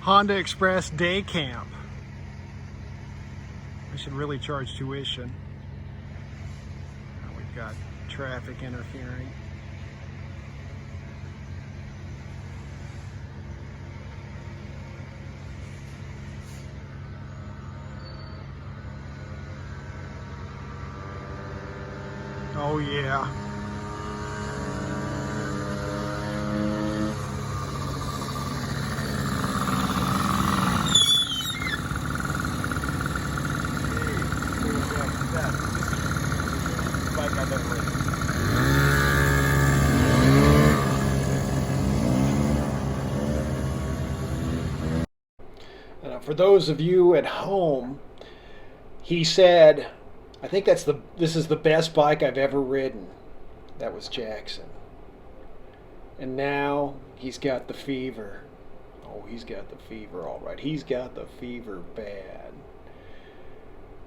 Honda Express Day Camp. I should really charge tuition. We've got traffic interfering. Oh yeah. For those of you at home, he said, I think this is the best bike I've ever ridden. That was Jackson. And now he's got the fever. Oh, he's got the fever, all right. He's got the fever bad.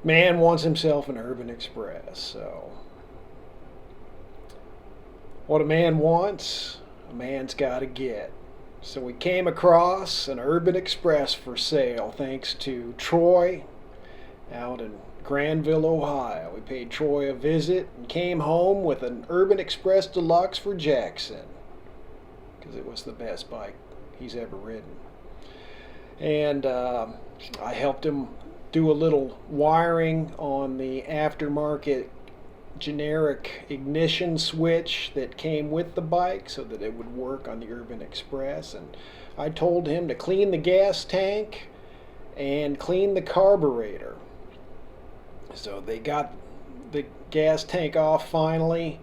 Man wants himself an Urban Express, so what a man wants, a man's got to get. So we came across an Urban Express for sale thanks to Troy out in Granville, Ohio. We paid Troy a visit and came home with an Urban Express Deluxe for Jackson because it was the best bike he's ever ridden. And I helped him do a little wiring on the aftermarket generic ignition switch that came with the bike so that it would work on the Urban Express. And I told him to clean the gas tank and clean the carburetor. So they got the gas tank off finally,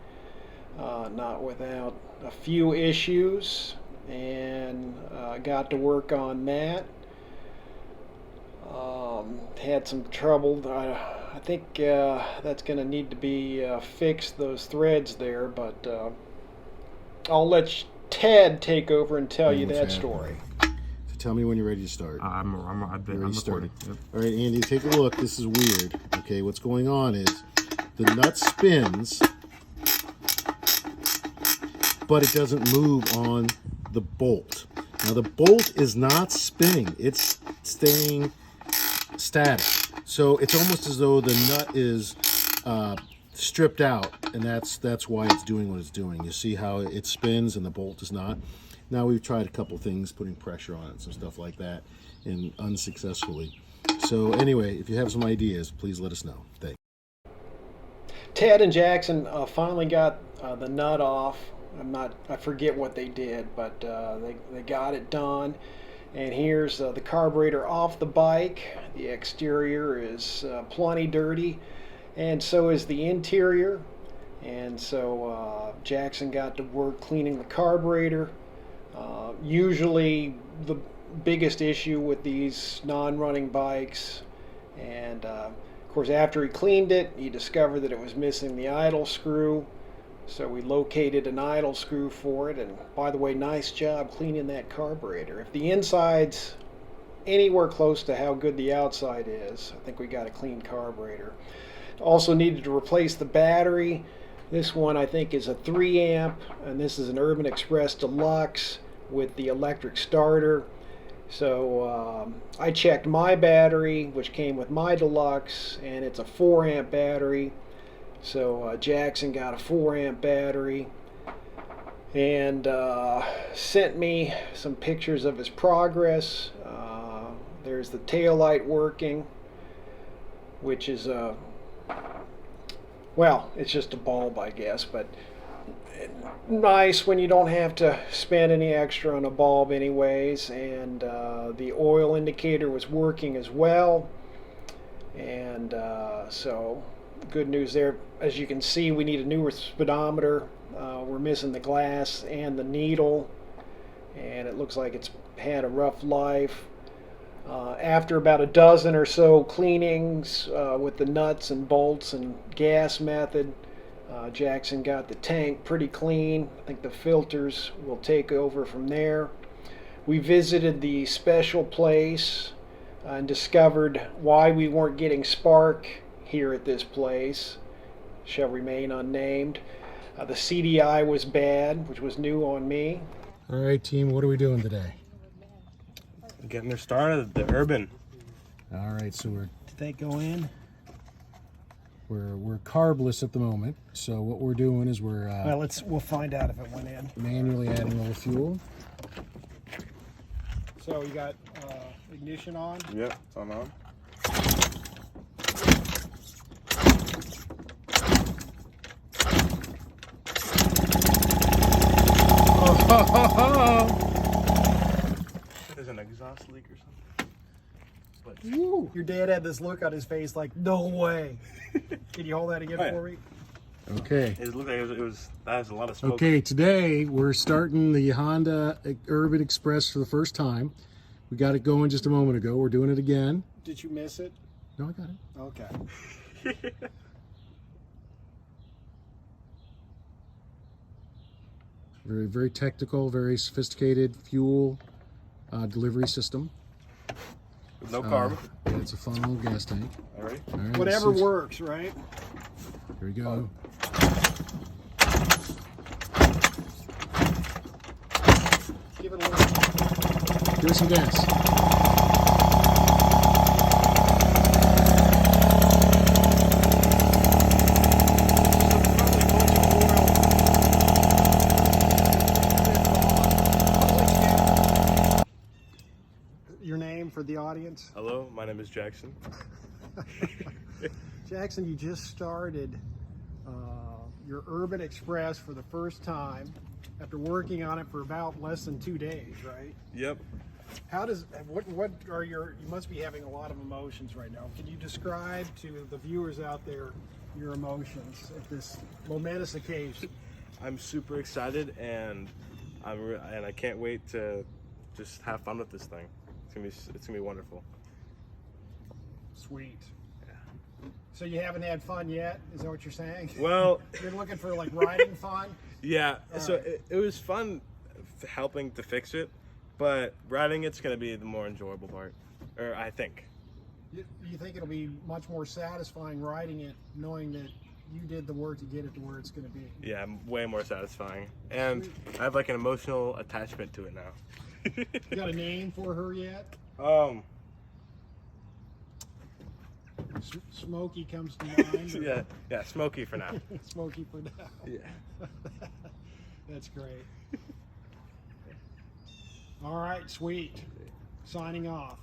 not without a few issues, and got to work on that. Had some trouble. I think that's going to need to be fixed, those threads there, but I'll let Ted take over and tell you that story. So tell me when you're ready to start. I'm recording. Yep. All right, Andy, take a look. This is weird. Okay, what's going on is the nut spins, but it doesn't move on the bolt. Now the bolt is not spinning. It's staying static. So it's almost as though the nut is stripped out, and that's why it's doing what it's doing. You see how it spins and the bolt is not. Now we've tried a couple things, putting pressure on it and some stuff like that, and unsuccessfully. So anyway, if you have some ideas, please let us know. Thanks. Ted and Jackson finally got the nut off. I forget what they did, but they got it done. And here's the carburetor off the bike. The exterior is plenty dirty, and so is the interior. And so Jackson got to work cleaning the carburetor. Usually the biggest issue with these non-running bikes. And of course, after he cleaned it, he discovered that it was missing the idle screw. So we located an idle screw for it, and by the way, nice job cleaning that carburetor. If the inside's anywhere close to how good the outside is, I think we got a clean carburetor. Also needed to replace the battery. This one I think is a 3 amp, and this is an Urban Express Deluxe with the electric starter. So I checked my battery, which came with my Deluxe, and it's a 4 amp battery. So Jackson got a 4 amp battery and sent me some pictures of his progress. There's the tail light working, which is well, it's just a bulb, I guess, but nice when you don't have to spend any extra on a bulb anyways. And the oil indicator was working as well, and so good news there. As you can see, we need a newer speedometer. We're missing the glass and the needle, and it looks like it's had a rough life. After about a dozen or so cleanings with the nuts and bolts and gas method, Jackson got the tank pretty clean. I think the filters will take over from there. We visited the special place and discovered why we weren't getting spark here at this place. Shall remain unnamed. The CDI was bad, which was new on me. All right, team, what are we doing today? Getting her started, the Urban. All right, so Did they go in? we're carbless at the moment. So what we're doing is we're Well, we'll find out if it went in. manually adding a little fuel. So you got ignition on. Yep, it's on. There's an exhaust leak or something. But Woo. Your dad had this look on his face like, no way. Can you hold that again Oh, yeah. for me? Okay. it looked like it was that has a lot of smoke. Okay, today we're starting the Honda Urban Express for the first time. We got it going just a moment ago. We're doing it again. Did you miss it? No, I got it. Okay. Very, very technical, very sophisticated fuel delivery system. No carb. Yeah, it's a fun little gas tank. All right. All right, Whatever let's see. works, right? Here we go. Give it a little. Give it some gas. Your name for the audience? Hello, my name is Jackson. Jackson, you just started your Urban Express for the first time after working on it for about less than 2 days, right? Yep. How does what are you must be having a lot of emotions right now. Can you describe to the viewers out there your emotions at this momentous occasion? I'm super excited and I can't wait to just have fun with this thing. It's gonna be wonderful. Sweet. So you haven't had fun yet? Is that what you're saying? Well, You're looking for like riding fun? yeah. So right. it was fun helping to fix it, but riding it's gonna be the more enjoyable part, or I think. You think it'll be much more satisfying riding it, knowing that you did the work to get it to where it's going to be? Yeah, way more satisfying, and I have like an emotional attachment to it now. You got a name for her yet? Smokey comes to mind. or- yeah, Smokey for now. Smokey for now. Yeah. That's great. All right, sweet. Signing off.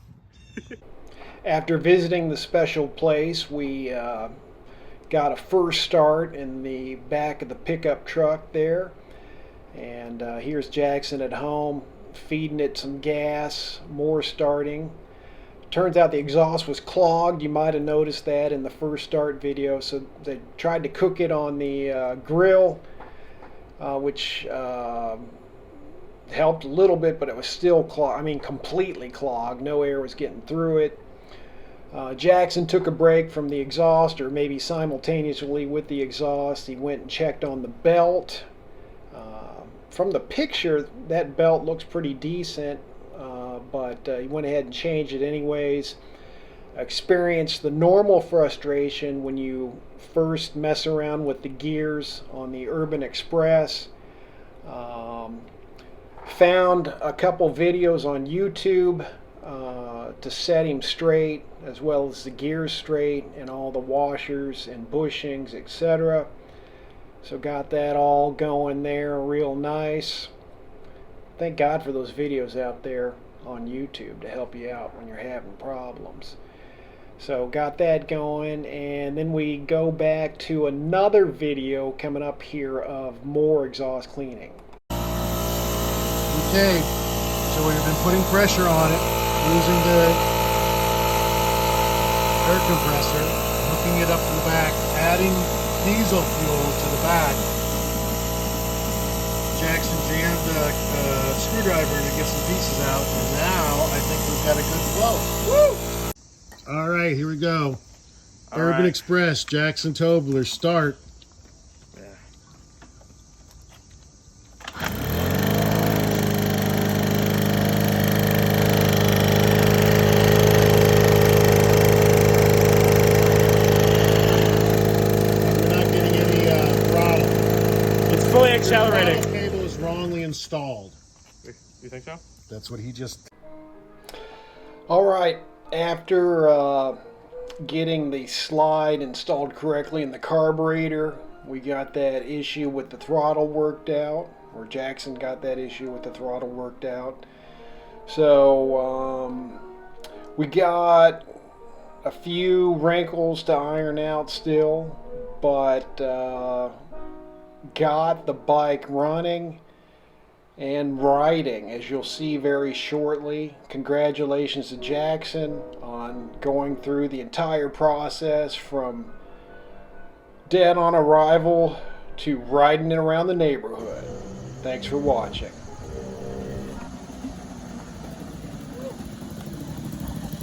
After visiting the special place, we got a first start in the back of the pickup truck there. And here's Jackson at home feeding it some gas, more starting. Turns out the exhaust was clogged. You might have noticed that in the first start video. So they tried to cook it on the grill, which helped a little bit, but it was still clogged. I mean, completely clogged. No air was getting through it. Jackson took a break from the exhaust, or maybe simultaneously with the exhaust. He went and checked on the belt. From the picture, that belt looks pretty decent, but he went ahead and changed it anyways. Experienced the normal frustration when you first mess around with the gears on the Urban Express. Found a couple videos on YouTube to set him straight, as well as the gears straight and all the washers and bushings, etc. So got that all going there real nice. Thank God for those videos out there on YouTube to help you out when you're having problems. So got that going, and then we go back to another video coming up here of more exhaust cleaning. Okay, so we've been putting pressure on it, using the air compressor, hooking it up to the back, adding diesel fuel to the back. Jackson jammed a screwdriver to get some pieces out, and now I think we've got a good flow. Woo! All right, here we go. Urban right. Express, Jackson Tobler, start. Yeah. We're not getting any throttle. It's fully The accelerating. throttle cable is wrongly installed. You think so? That's what he just... All right, after getting the slide installed correctly in the carburetor, we got that issue with the throttle worked out, or Jackson got that issue with the throttle worked out. So we got a few wrinkles to iron out still, but got the bike running and riding, as you'll see very shortly. Congratulations to Jackson on going through the entire process from dead on arrival to riding it around the neighborhood. Thanks for watching.